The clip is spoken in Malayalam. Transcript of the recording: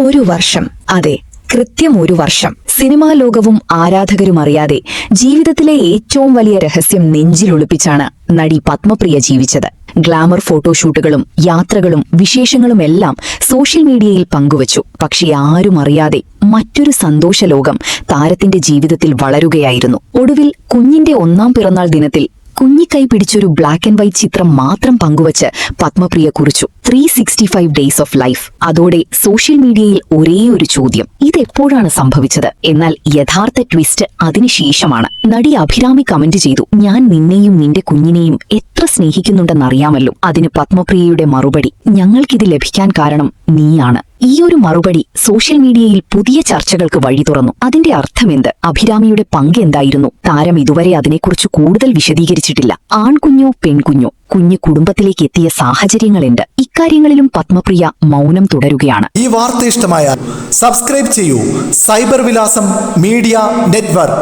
ഒരു വർഷം, അതെ, കൃത്യം ഒരു വർഷം. സിനിമാ ലോകവും ആരാധകരും അറിയാതെ ജീവിതത്തിലെ ഏറ്റവും വലിയ രഹസ്യം നെഞ്ചിലൊളിപ്പിച്ചാണ് നടി പത്മപ്രിയ ജീവിച്ചത്. ഗ്ലാമർ ഫോട്ടോഷൂട്ടുകളും യാത്രകളും വിശേഷങ്ങളുമെല്ലാം സോഷ്യൽ മീഡിയയിൽ പങ്കുവച്ചു. പക്ഷേ ആരും അറിയാതെ മറ്റൊരു സന്തോഷലോകം താരത്തിന്റെ ജീവിതത്തിൽ വളരുകയായിരുന്നു. ഒടുവിൽ കുഞ്ഞിന്റെ 1ാം പിറന്നാൾ ദിനത്തിൽ കുഞ്ഞിക്കൈ പിടിച്ചൊരു ബ്ലാക്ക് ആൻഡ് വൈറ്റ് ചിത്രം മാത്രം പങ്കുവച്ച് പത്മപ്രിയ കുറിച്ചു 365 ഡേയ്സ് ഓഫ് ലൈഫ്. അതോടെ സോഷ്യൽ മീഡിയയിൽ ഒരേ ഒരു ചോദ്യം, ഇതെപ്പോഴാണ് സംഭവിച്ചത്? എന്നാൽ യഥാർത്ഥ ട്വിസ്റ്റ് അതിനുശേഷമാണ്. നടി അഭിരാമി കമന്റ് ചെയ്തു, ഞാൻ നിന്നെയും നിന്റെ കുഞ്ഞിനെയും എത്ര സ്നേഹിക്കുന്നുണ്ടെന്നറിയാമല്ലോ. അതിന് പത്മപ്രിയയുടെ മറുപടി, ഞങ്ങൾക്കിത് ലഭിക്കാൻ കാരണം നീയാണ്. ഈ ഒരു മറുപടി സോഷ്യൽ മീഡിയയിൽ പുതിയ ചർച്ചകൾക്ക് വഴി തുറന്നു. അതിന്റെ അർത്ഥമെന്ത്? അഭിരാമിയുടെ പങ്ക് എന്തായിരുന്നു? താരം ഇതുവരെ അതിനെക്കുറിച്ച് കൂടുതൽ വിശദീകരിച്ചിട്ടില്ല. ആൺകുഞ്ഞോ പെൺകുഞ്ഞോ, കുഞ്ഞ് കുടുംബത്തിലേക്ക് എത്തിയ സാഹചര്യങ്ങളുണ്ട്. ഇക്കാര്യങ്ങളിലും പത്മപ്രിയ മൗനം തുടരുകയാണ്. ഈ വാർത്ത ഇഷ്ടമായാൽ സബ്സ്ക്രൈബ് ചെയ്യൂ. സൈബർ വിലാസം മീഡിയ നെറ്റ്വർക്ക്.